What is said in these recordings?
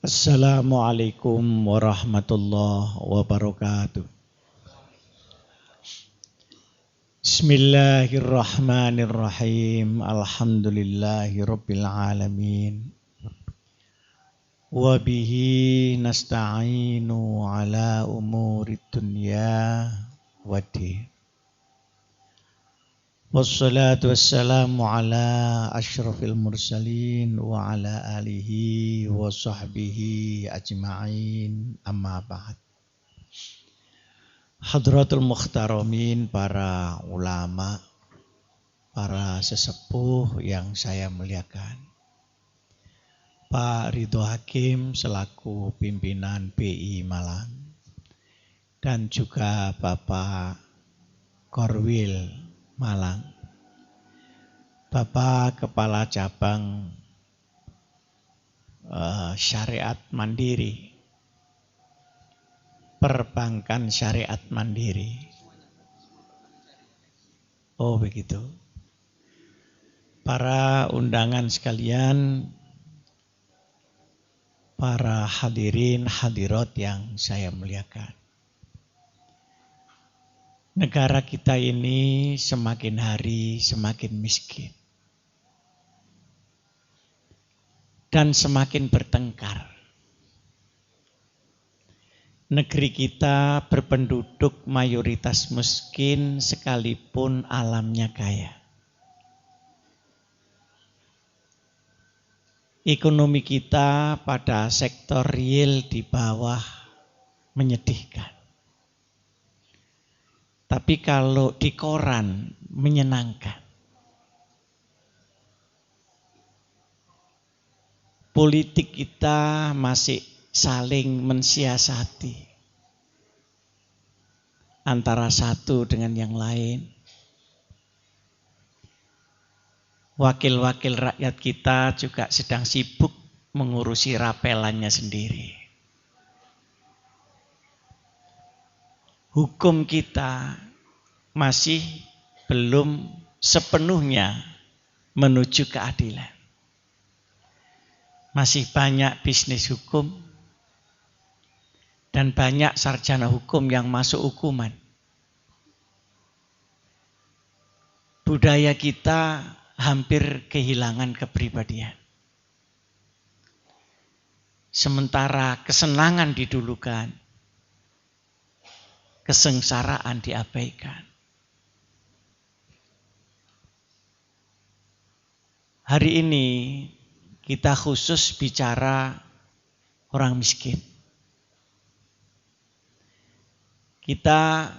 Assalamualaikum warahmatullahi wabarakatuh. Bismillahirrahmanirrahim. Alhamdulillahirabbil alamin. Wa bihi nasta'inu ala umurid dunya waddin. Wassalatu wassalamu ala asyrafil mursalin wa ala alihi wa sahbihi ajma'in, amma ba'd. Hadratul muhtaramin, para ulama, para sesepuh yang saya muliakan, Pak Ridho Hakim selaku pimpinan BI Malang, dan juga Bapak Korwil Malang, Bapak Kepala Cabang Syariat Mandiri, Perbankan Syariat Mandiri. Oh begitu. Para undangan sekalian, para hadirin hadirat yang saya muliakan. Negara kita ini semakin hari semakin miskin dan semakin bertengkar. Negeri kita berpenduduk mayoritas miskin sekalipun alamnya kaya. Ekonomi kita pada sektor real di bawah menyedihkan. Tapi kalau di koran menyenangkan. Politik kita masih saling mensiasati antara satu dengan yang lain. Wakil-wakil rakyat kita juga sedang sibuk mengurusi rapelannya sendiri. Hukum kita masih belum sepenuhnya menuju keadilan. Masih banyak bisnis hukum dan banyak sarjana hukum yang masuk hukuman. Budaya kita hampir kehilangan kepribadian. Sementara kesenangan didulukan, kesengsaraan diabaikan. Hari ini kita khusus bicara orang miskin. Kita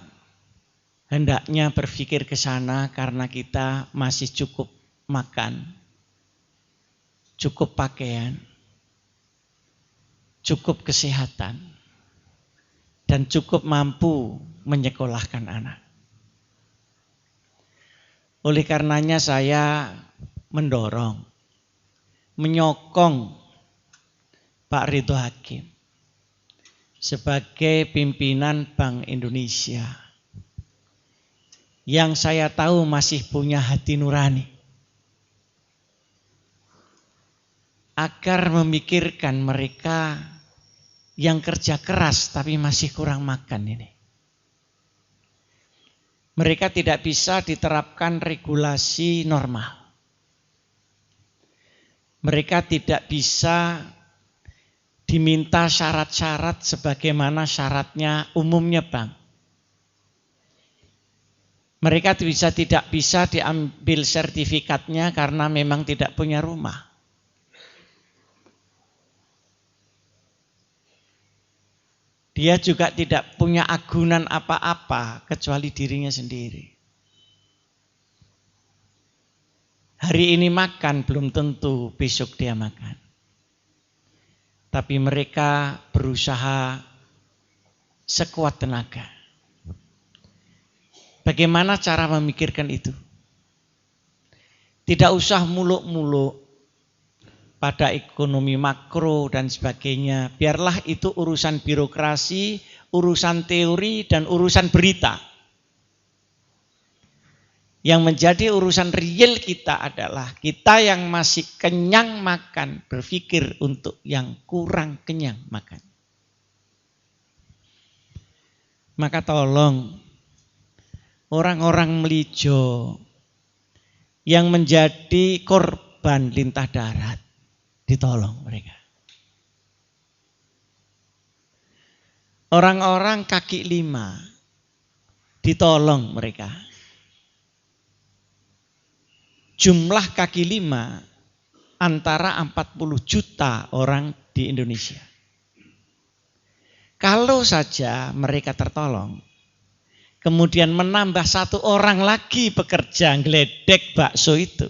hendaknya berpikir ke sana karena kita masih cukup makan, cukup pakaian, cukup kesehatan, dan cukup mampu menyekolahkan anak. Oleh karenanya saya mendorong, menyokong Pak Ridho Hakim sebagai pimpinan Bank Indonesia yang saya tahu masih punya hati nurani agar memikirkan mereka yang kerja keras tapi masih kurang makan ini. Mereka tidak bisa diterapkan regulasi normal. Mereka tidak bisa diminta syarat-syarat sebagaimana syaratnya umumnya bank. Mereka tidak bisa diambil sertifikatnya karena memang tidak punya rumah. Dia juga tidak punya agunan apa-apa kecuali dirinya sendiri. Hari ini makan belum tentu besok dia makan. Tapi mereka berusaha sekuat tenaga. Bagaimana cara memikirkan itu? Tidak usah muluk-muluk pada ekonomi makro dan sebagainya. Biarlah itu urusan birokrasi, urusan teori, dan urusan berita. Yang menjadi urusan real kita adalah kita yang masih kenyang makan berpikir untuk yang kurang kenyang makan. Maka tolong orang-orang Melijo yang menjadi korban lintah darat, ditolong mereka. Orang-orang kaki lima, ditolong mereka. Jumlah kaki lima antara 40 juta orang di Indonesia. Kalau saja mereka tertolong, kemudian menambah 1 orang lagi bekerja geledek bakso itu,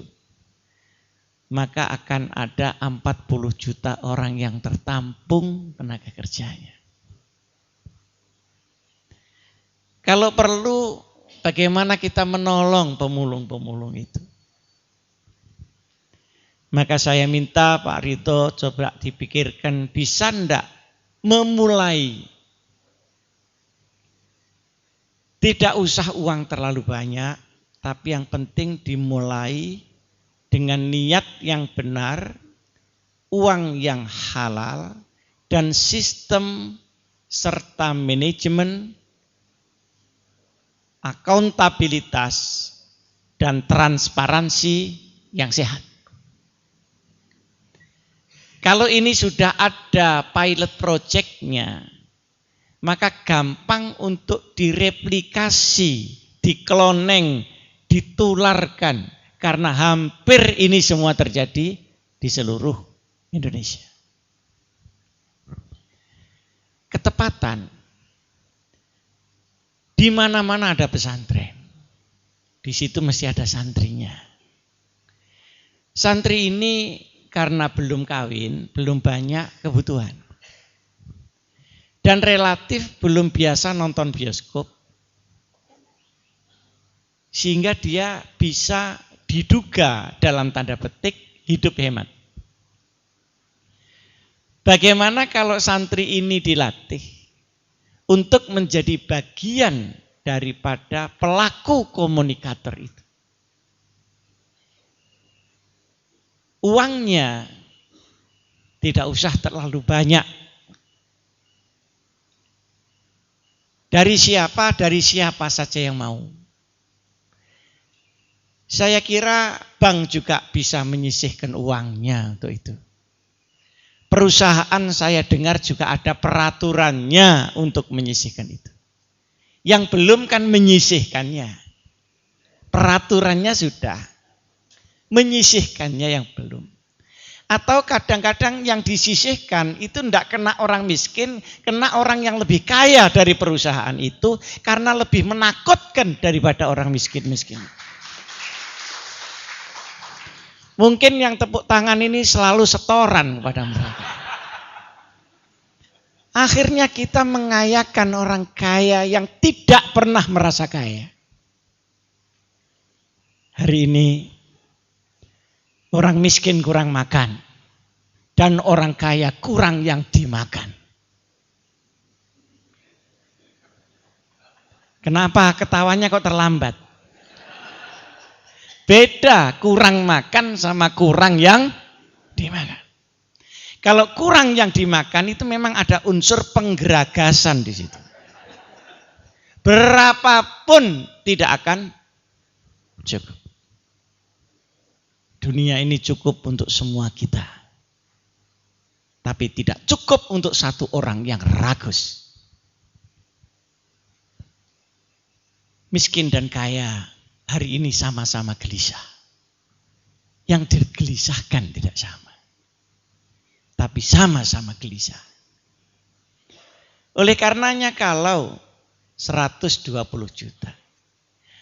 maka akan ada 40 juta orang yang tertampung tenaga kerjanya. Kalau perlu, bagaimana kita menolong pemulung-pemulung itu? Maka saya minta Pak Rito coba dipikirkan bisa enggak memulai. Tidak usah uang terlalu banyak, tapi yang penting dimulai dengan niat yang benar, uang yang halal, dan sistem serta manajemen, akuntabilitas, dan transparansi yang sehat. Kalau ini sudah ada pilot project-nya, maka gampang untuk direplikasi, dikloneng, ditularkan. Karena hampir ini semua terjadi di seluruh Indonesia. Ketepatan. Di mana-mana ada pesantren. Di situ mesti ada santrinya. Santri ini karena belum kawin, belum banyak kebutuhan. Dan relatif belum biasa nonton bioskop. Sehingga dia bisa diduga dalam tanda petik hidup hemat. Bagaimana kalau santri ini dilatih untuk menjadi bagian daripada pelaku komunikator itu? Uangnya tidak usah terlalu banyak. Dari siapa saja yang mau. Saya kira bank juga bisa menyisihkan uangnya untuk itu. Perusahaan saya dengar juga ada peraturannya untuk menyisihkan itu. Yang belum kan menyisihkannya. Peraturannya sudah. Menyisihkannya yang belum. Atau kadang-kadang yang disisihkan itu tidak kena orang miskin, kena orang yang lebih kaya dari perusahaan itu karena lebih menakutkan daripada orang miskin-miskin. Mungkin yang tepuk tangan ini selalu setoran kepada mereka. Akhirnya kita mengayakan orang kaya yang tidak pernah merasa kaya. Hari ini orang miskin kurang makan dan orang kaya kurang yang dimakan. Kenapa ketawanya kok terlambat? Beda kurang makan sama kurang yang dimakan. Kalau kurang yang dimakan itu memang ada unsur penggeragasan di situ. Berapapun tidak akan cukup. Dunia ini cukup untuk semua kita. Tapi tidak cukup untuk satu orang yang ragus. Miskin dan kaya hari ini sama-sama gelisah. Yang digelisahkan tidak sama. Tapi sama-sama gelisah. Oleh karenanya kalau 120 juta.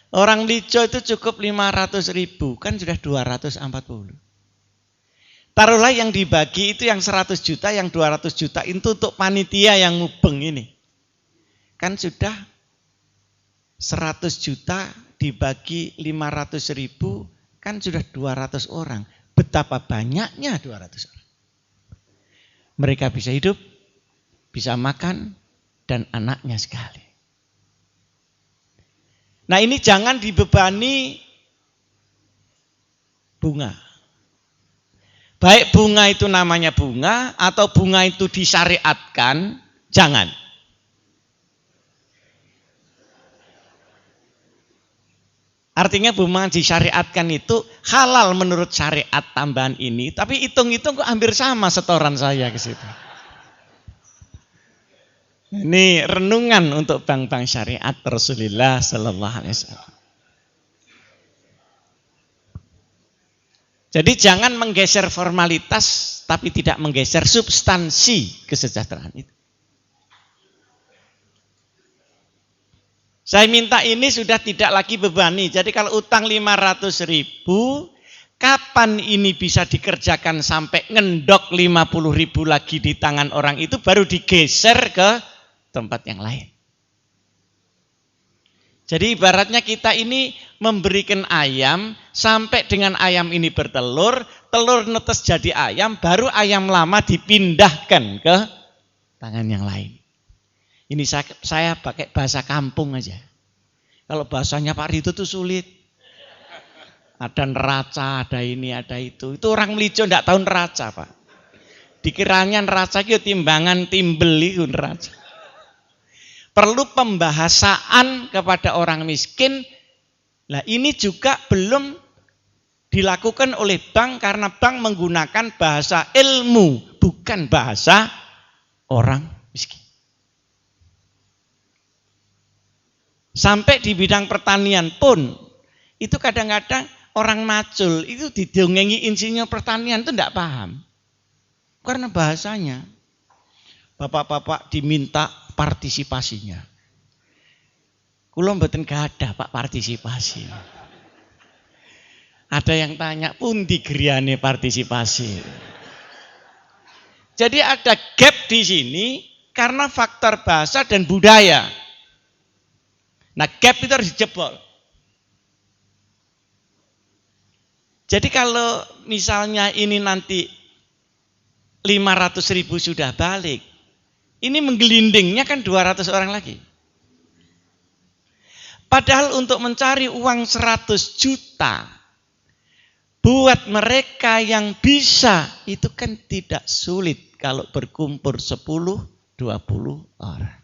Orang Lijo itu cukup 500.000, kan sudah 240. Taruhlah yang dibagi itu yang 100 juta, yang 200 juta itu untuk panitia yang ngubeng ini. Kan sudah 100 juta dibagi 500.000, kan sudah 200 orang. Betapa banyaknya 200 orang. Mereka bisa hidup, bisa makan, dan anaknya sekali. Nah ini jangan dibebani bunga. Baik bunga itu namanya bunga atau bunga itu disyariatkan, jangan. Artinya bunga disyariatkan itu halal menurut syariat tambahan ini, tapi hitung-hitung kok hampir sama setoran saya ke situ. Ini renungan untuk bank-bank syariat Rasulullah Sallallahu Alaihi Wasallam. Jadi jangan menggeser formalitas tapi tidak menggeser substansi kesejahteraan itu. Saya minta ini sudah tidak lagi bebani. Jadi kalau utang 500.000, kapan ini bisa dikerjakan sampai ngendok 50.000 lagi di tangan orang itu baru digeser ke tempat yang lain. Jadi ibaratnya kita ini memberikan ayam sampai dengan ayam ini bertelur, telur netes jadi ayam, baru ayam lama dipindahkan ke tangan yang lain. Ini saya pakai bahasa kampung aja. Kalau bahasanya Pak Rito tuh sulit. Ada neraca, ada ini, ada itu. Itu orang Melijo enggak tahu neraca, Pak. Dikiranya neraca itu timbangan timbel itu neraca. Perlu pembahasaan kepada orang miskin. Nah, ini juga belum dilakukan oleh bank karena bank menggunakan bahasa ilmu, bukan bahasa orang miskin. Sampai di bidang pertanian pun, itu kadang-kadang orang macul, itu didongengi insinyur pertanian itu tidak paham. Karena bahasanya, bapak-bapak diminta partisipasinya. Kula mboten gadah Pak partisipasi. Ada yang tanya, pundi griyane partisipasi? Jadi ada gap di sini karena faktor bahasa dan budaya. Nah, gap itu harus dijebol. Jadi kalau misalnya ini nanti 500.000 sudah balik, ini menggelindingnya kan 200 orang lagi. Padahal untuk mencari uang 100 juta buat mereka yang bisa itu kan tidak sulit kalau berkumpul 10-20 orang.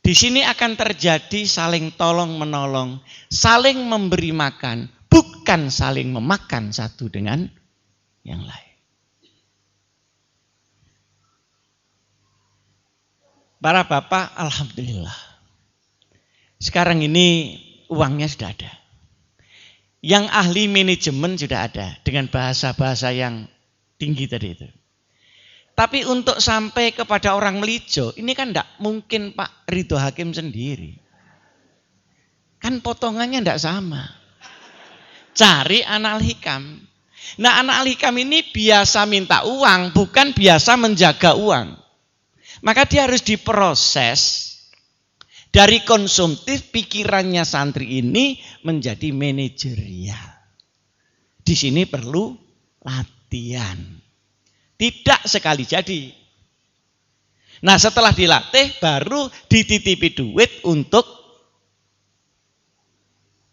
Di sini akan terjadi saling tolong menolong, saling memberi makan, bukan saling memakan satu dengan yang lain. Para bapak, alhamdulillah. Sekarang ini uangnya sudah ada. Yang ahli manajemen sudah ada dengan bahasa-bahasa yang tinggi tadi itu. Tapi untuk sampai kepada orang Melijo, ini kan tidak mungkin Pak Ridho Hakim sendiri. Kan potongannya tidak sama. Cari anak al-hikam. Nah, anak al-hikam ini biasa minta uang, bukan biasa menjaga uang. Maka dia harus diproses dari konsumtif pikirannya santri ini menjadi manajerial. Di sini perlu latihan. Tidak sekali jadi. Nah, setelah dilatih baru dititipi duit untuk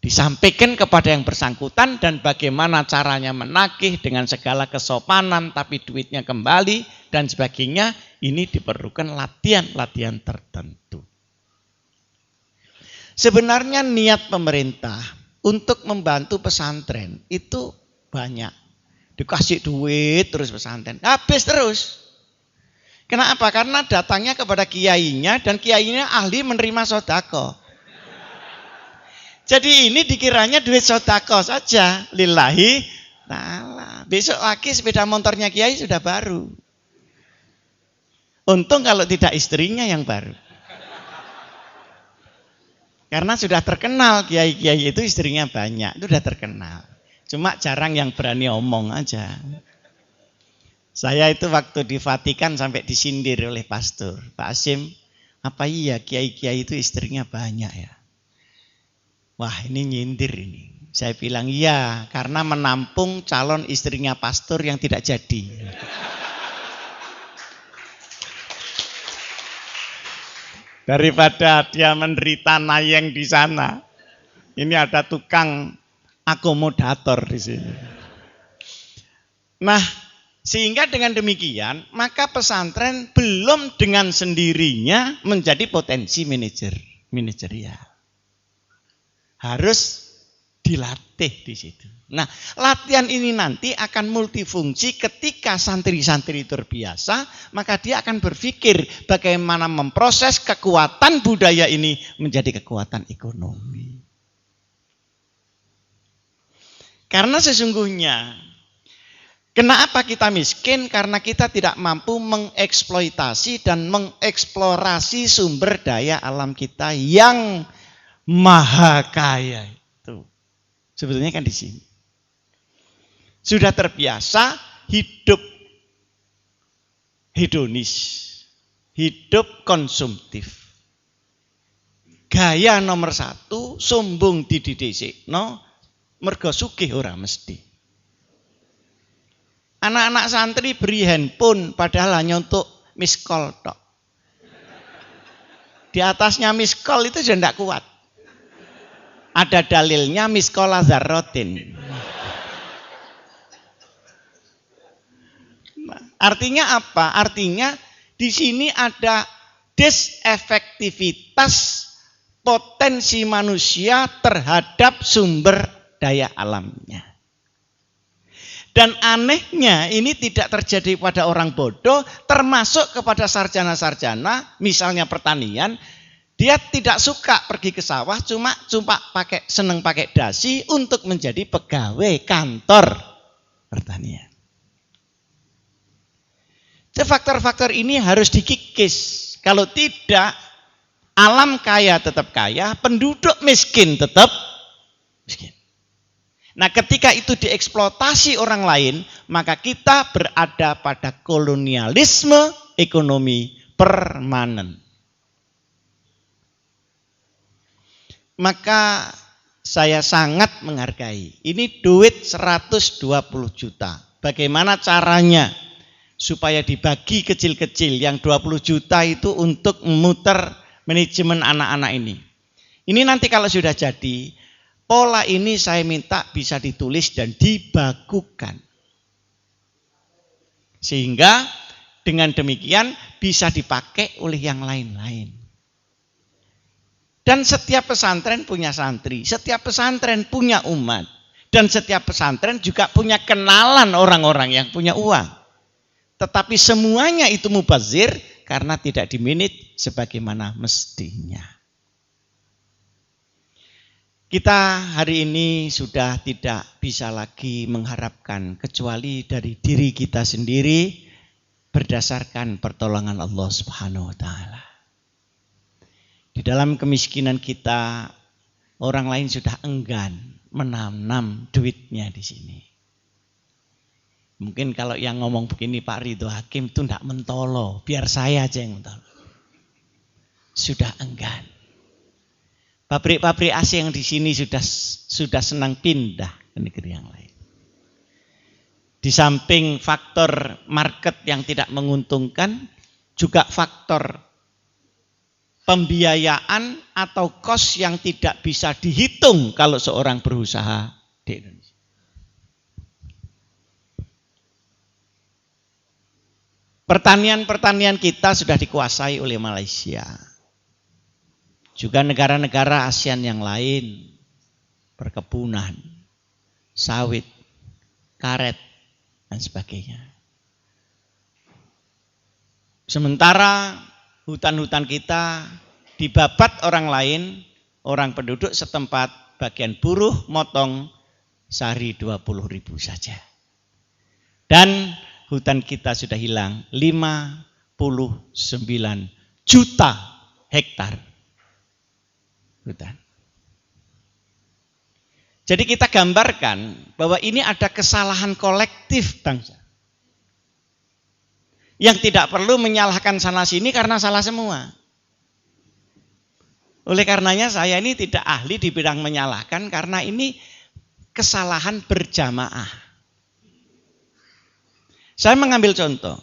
disampaikan kepada yang bersangkutan dan bagaimana caranya menagih dengan segala kesopanan tapi duitnya kembali dan sebagainya. Ini diperlukan latihan tertentu. Sebenarnya niat pemerintah untuk membantu pesantren itu banyak. Dikasih duit terus pesantren, habis terus. Kenapa? Karena datangnya kepada kiainya dan kiainya ahli menerima sodako. Jadi ini dikiranya duit sodako saja, lillahi ta'ala. Besok lagi sepeda motornya kiai sudah baru. Untung kalau tidak istrinya yang baru. Karena sudah terkenal kiai-kiai itu istrinya banyak, itu sudah terkenal. Cuma jarang yang berani omong aja. Saya itu waktu di Vatikan sampai disindir oleh pastor, Pak Asim, apa iya kiai-kiai itu istrinya banyak ya? Wah, ini nyindir ini. Saya bilang iya, karena menampung calon istrinya pastor yang tidak jadi. Daripada dia menderita nayeng di sana. Ini ada tukang akomodator di sini. Nah, sehingga dengan demikian, maka pesantren belum dengan sendirinya menjadi potensi manajerial. Harus dilatih di situ. Nah, latihan ini nanti akan multifungsi ketika santri-santri terbiasa, maka dia akan berpikir bagaimana memproses kekuatan budaya ini menjadi kekuatan ekonomi. Karena sesungguhnya kenapa kita miskin? Karena kita tidak mampu mengeksploitasi dan mengeksplorasi sumber daya alam kita yang maha kaya itu. Sebetulnya kan di sini. Sudah terbiasa hidup hedonis, hidup konsumtif. Gaya nomor 1, sombong dididisikno, mergo sugih ora mesti. Anak-anak santri beri handphone padahal hanya untuk miss call tok. Di atasnya miss call itu sudah tidak kuat. Ada dalilnya miss call lazarrotin. Artinya apa? Artinya di sini ada desefektivitas potensi manusia terhadap sumber daya alamnya. Dan anehnya ini tidak terjadi pada orang bodoh, termasuk kepada sarjana-sarjana, misalnya pertanian. Dia tidak suka pergi ke sawah, cuma seneng pakai dasi untuk menjadi pegawai kantor pertanian. Faktor-faktor ini harus dikikis. Kalau tidak, alam kaya tetap kaya, penduduk miskin tetap miskin. Nah, ketika itu dieksploitasi orang lain, maka kita berada pada kolonialisme ekonomi permanen. Maka saya sangat menghargai. Ini duit 120 juta. Bagaimana caranya supaya dibagi kecil-kecil, yang 20 juta itu untuk memutar manajemen anak-anak ini. Ini nanti kalau sudah jadi, pola ini saya minta bisa ditulis dan dibakukan. Sehingga dengan demikian bisa dipakai oleh yang lain-lain. Dan setiap pesantren punya santri, setiap pesantren punya umat. Dan setiap pesantren juga punya kenalan orang-orang yang punya uang. Tetapi semuanya itu mubazir karena tidak dimanage sebagaimana mestinya. Kita hari ini sudah tidak bisa lagi mengharapkan kecuali dari diri kita sendiri berdasarkan pertolongan Allah Subhanahu wa taala. Di dalam kemiskinan kita, orang lain sudah enggan menanam duitnya di sini. Mungkin kalau yang ngomong begini Pak Ridho Hakim itu tidak mentolo, biar saya aja yang mentolo. Sudah enggan. Pabrik-pabrik AC yang di sini sudah senang pindah ke negeri yang lain. Di samping faktor market yang tidak menguntungkan, juga faktor pembiayaan atau kos yang tidak bisa dihitung kalau seorang berusaha di Indonesia. Pertanian kita sudah dikuasai oleh Malaysia. Juga negara-negara ASEAN yang lain, perkebunan, sawit, karet, dan sebagainya. Sementara hutan-hutan kita dibabat orang lain, orang penduduk setempat, bagian buruh motong sehari 20.000 saja. Dan hutan kita sudah hilang 59 juta hektar hutan. Jadi kita gambarkan bahwa ini ada kesalahan kolektif bangsa. Yang tidak perlu menyalahkan sana sini karena salah semua. Oleh karenanya saya ini tidak ahli di bidang menyalahkan karena ini kesalahan berjamaah. Saya mengambil contoh,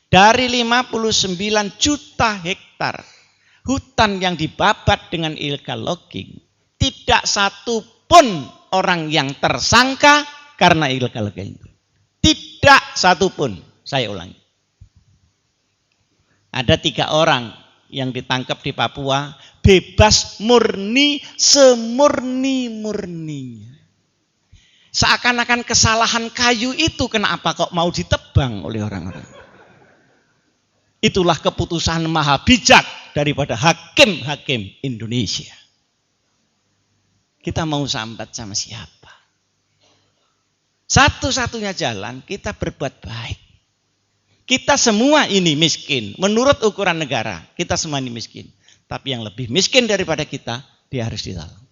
dari 59 juta hektar hutan yang dibabat dengan illegal logging, tidak satu pun orang yang tersangka karena illegal gambling. Tidak satupun, saya ulangi. Ada 3 orang yang ditangkap di Papua, bebas murni, semurni-murninya. Seakan-akan kesalahan kayu itu kenapa kok mau ditebang oleh orang-orang. Itulah keputusan maha bijak daripada hakim-hakim Indonesia. Kita mau sambat sama siapa? Satu-satunya jalan kita berbuat baik. Kita semua ini miskin. Menurut ukuran negara, kita semua ini miskin. Tapi yang lebih miskin daripada kita, dia harus ditolong.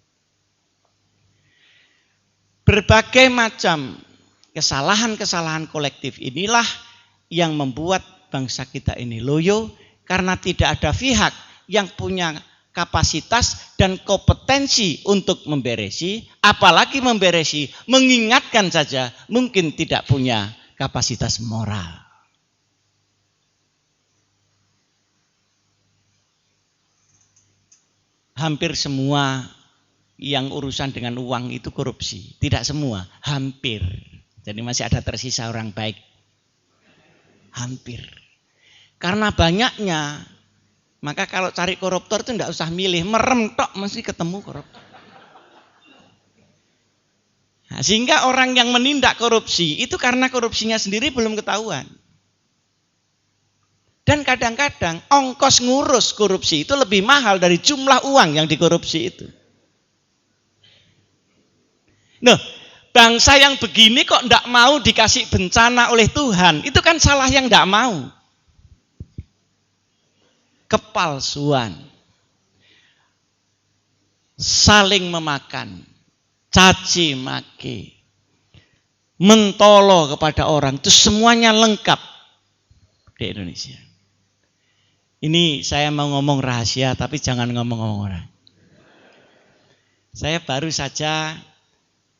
Berbagai macam kesalahan-kesalahan kolektif inilah yang membuat bangsa kita ini loyo, karena tidak ada pihak yang punya kapasitas dan kompetensi untuk memberesi, apalagi memberesi, mengingatkan saja mungkin tidak punya kapasitas moral. Hampir semua yang urusan dengan uang itu korupsi. Tidak semua, hampir. Jadi masih ada tersisa orang baik. Hampir. Karena banyaknya, maka kalau cari koruptor itu tidak usah milih, merem tok mesti ketemu koruptor. Nah, sehingga orang yang menindak korupsi itu karena korupsinya sendiri belum ketahuan. Dan kadang-kadang ongkos ngurus korupsi itu lebih mahal dari jumlah uang yang dikorupsi itu. Nah, bangsa yang begini kok tidak mau dikasih bencana oleh Tuhan, itu kan salah yang tidak mau. Kepalsuan, saling memakan, caci maki, mentolo kepada orang, itu semuanya lengkap di Indonesia. Ini saya mau ngomong rahasia, tapi jangan ngomong-ngomong orang. Saya baru saja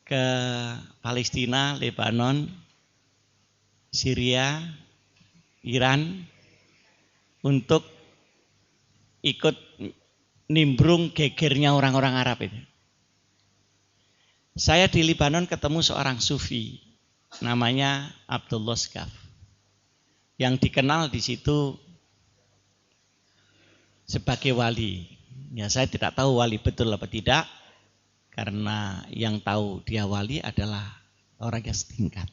ke Palestina, Lebanon, Syria, Iran untuk ikut nimbrung gegernya orang-orang Arab itu. Saya di Lebanon ketemu seorang sufi namanya Abdullah Skaf, yang dikenal di situ sebagai wali. Ya, saya tidak tahu wali betul apa tidak, karena yang tahu dia wali adalah orang yang setingkat.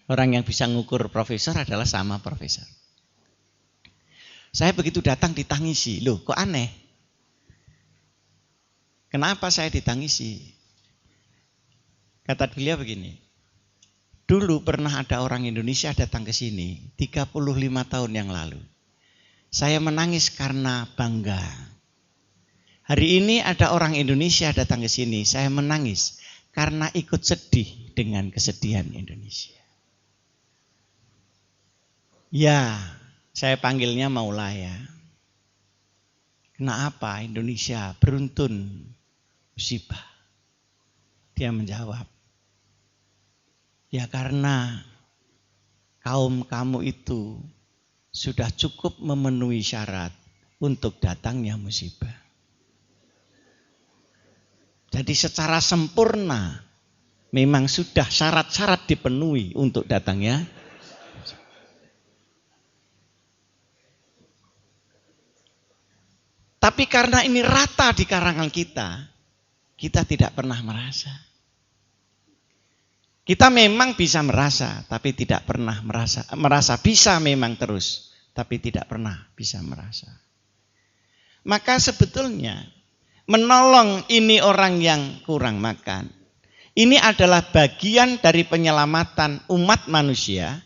Orang yang bisa ngukur profesor adalah sama profesor. Saya begitu datang ditangisi, loh kok aneh? Kenapa saya ditangisi? Kata beliau begini, dulu pernah ada orang Indonesia datang ke sini 35 tahun yang lalu. Saya menangis karena bangga. Hari ini ada orang Indonesia datang ke sini, saya menangis karena ikut sedih dengan kesedihan Indonesia. Ya, saya panggilnya Maulaya. Kenapa Indonesia beruntun musibah? Dia menjawab, ya karena kaum kamu itu sudah cukup memenuhi syarat untuk datangnya musibah. Jadi secara sempurna memang sudah syarat-syarat dipenuhi untuk datangnya. Tapi karena ini rata di karangan kita, kita tidak pernah merasa. Kita memang bisa merasa, tapi tidak pernah merasa. Merasa bisa memang terus, tapi tidak pernah bisa merasa. Maka sebetulnya menolong ini orang yang kurang makan, ini adalah bagian dari penyelamatan umat manusia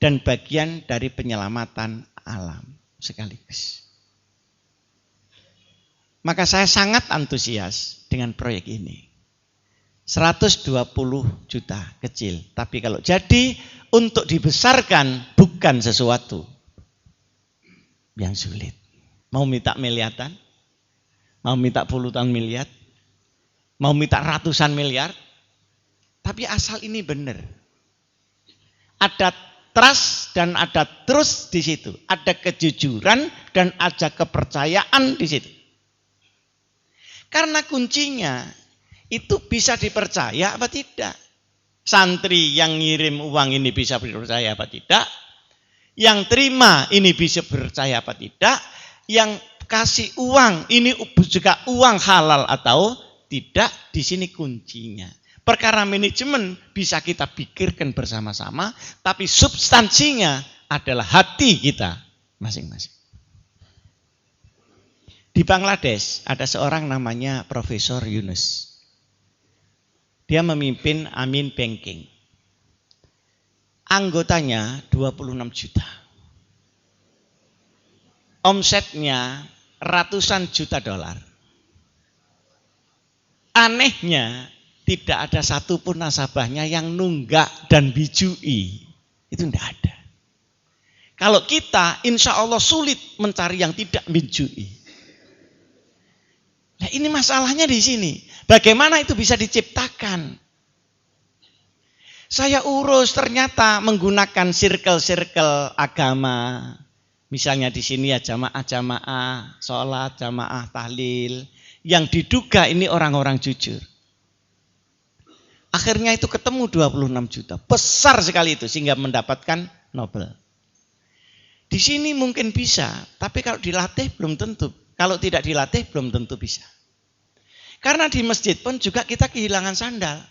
dan bagian dari penyelamatan alam sekaligus. Maka saya sangat antusias dengan proyek ini. 120 juta kecil, tapi kalau jadi untuk dibesarkan bukan sesuatu yang sulit. Mau minta miliaran, mau minta puluhan miliar, mau minta ratusan miliar, tapi asal ini benar. Ada trust dan ada terus di situ, ada kejujuran dan ada kepercayaan di situ. Karena kuncinya itu bisa dipercaya apa tidak? Santri yang ngirim uang ini bisa dipercaya apa tidak? Yang terima ini bisa percaya apa tidak? Yang kasih uang ini juga uang halal atau tidak? Di sini kuncinya. Perkara manajemen bisa kita pikirkan bersama-sama, tapi substansinya adalah hati kita masing-masing. Di Bangladesh ada seorang namanya Profesor Yunus. Dia memimpin Amin Banking. Anggotanya 26 juta. Omsetnya ratusan juta dolar. Anehnya tidak ada satupun nasabahnya yang nunggak dan bijui. Itu tidak ada. Kalau kita insya Allah sulit mencari yang tidak bijui. Nah ini masalahnya di sini. Bagaimana itu bisa diciptakan? Saya urus ternyata menggunakan circle-circle agama. Misalnya di sini ya jamaah-jamaah, sholat, jamaah, tahlil. Yang diduga ini orang-orang jujur. Akhirnya itu ketemu 26 juta. Besar sekali itu sehingga mendapatkan Nobel. Di sini mungkin bisa, tapi kalau dilatih belum tentu. Kalau tidak dilatih belum tentu bisa. Karena di masjid pun juga kita kehilangan sandal.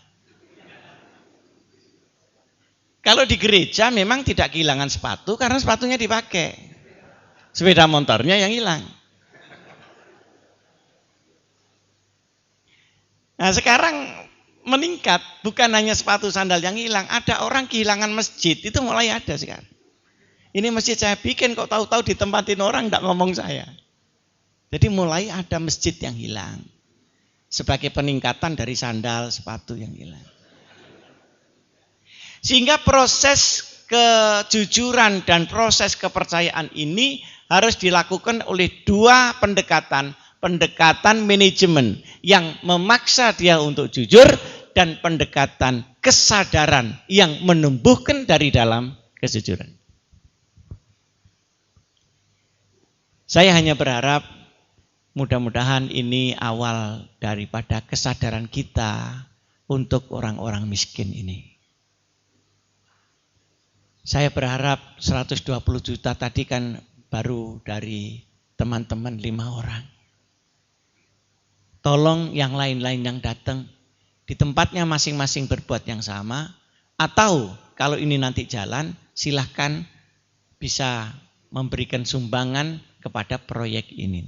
Kalau di gereja memang tidak kehilangan sepatu karena sepatunya dipakai. Sepeda motornya yang hilang. Nah sekarang meningkat, bukan hanya sepatu sandal yang hilang. Ada orang kehilangan masjid, itu mulai ada sekarang. Ini masjid saya bikin kok tahu-tahu ditempatin orang, tidak ngomong saya. Jadi mulai ada masjid yang hilang. Sebagai peningkatan dari sandal, sepatu yang hilang. Sehingga proses kejujuran dan proses kepercayaan ini harus dilakukan oleh dua pendekatan. Pendekatan manajemen yang memaksa dia untuk jujur dan pendekatan kesadaran yang menumbuhkan dari dalam kejujuran. Saya hanya berharap mudah-mudahan ini awal daripada kesadaran kita untuk orang-orang miskin ini. Saya berharap 120 juta tadi kan baru dari teman-teman 5 orang. Tolong yang lain-lain yang datang di tempatnya masing-masing berbuat yang sama. Atau kalau ini nanti jalan silahkan bisa memberikan sumbangan kepada proyek ini.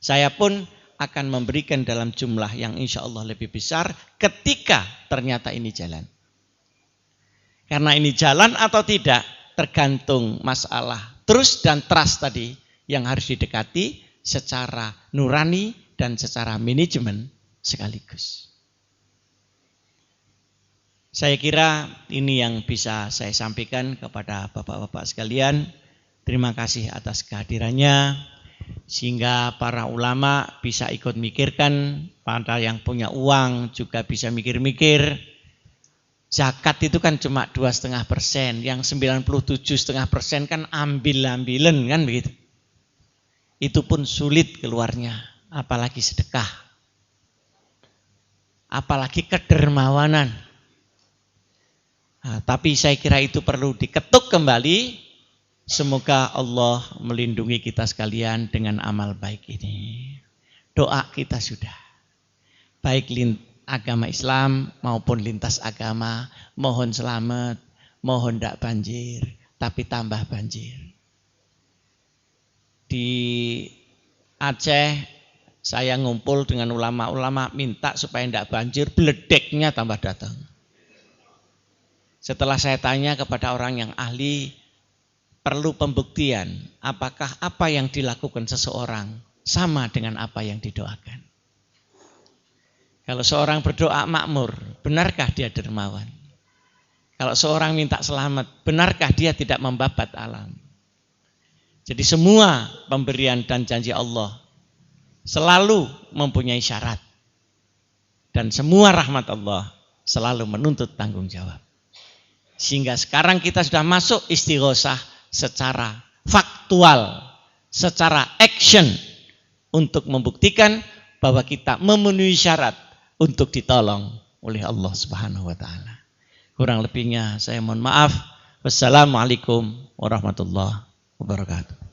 Saya pun akan memberikan dalam jumlah yang insya Allah lebih besar ketika ternyata ini jalan. Karena ini jalan atau tidak tergantung masalah terus dan trust tadi yang harus didekati secara nurani dan secara manajemen sekaligus. Saya kira ini yang bisa saya sampaikan kepada bapak-bapak sekalian. Terima kasih atas kehadirannya. Sehingga para ulama bisa ikut mikirkan, pada yang punya uang juga bisa mikir-mikir. Zakat itu kan cuma 2,5%, yang 97,5% kan ambil-ambilan kan begitu. Itu pun sulit keluarnya, apalagi sedekah. Apalagi kedermawanan. Nah, tapi saya kira itu perlu diketuk kembali. Semoga Allah melindungi kita sekalian dengan amal baik ini. Doa kita sudah. Baik agama Islam maupun lintas agama. Mohon selamat, mohon tidak banjir, tapi tambah banjir. Di Aceh saya ngumpul dengan ulama-ulama minta supaya tidak banjir, beledeknya tambah datang. Setelah saya tanya kepada orang yang ahli, perlu pembuktian apakah apa yang dilakukan seseorang sama dengan apa yang didoakan. Kalau seorang berdoa makmur, benarkah dia dermawan? Kalau seorang minta selamat, benarkah dia tidak membabat alam? Jadi semua pemberian dan janji Allah selalu mempunyai syarat. Dan semua rahmat Allah selalu menuntut tanggung jawab. Sehingga sekarang kita sudah masuk istighosah secara faktual, secara action untuk membuktikan bahwa kita memenuhi syarat untuk ditolong oleh Allah Subhanahu wa taala. Kurang lebihnya saya mohon maaf. Wassalamualaikum warahmatullahi wabarakatuh.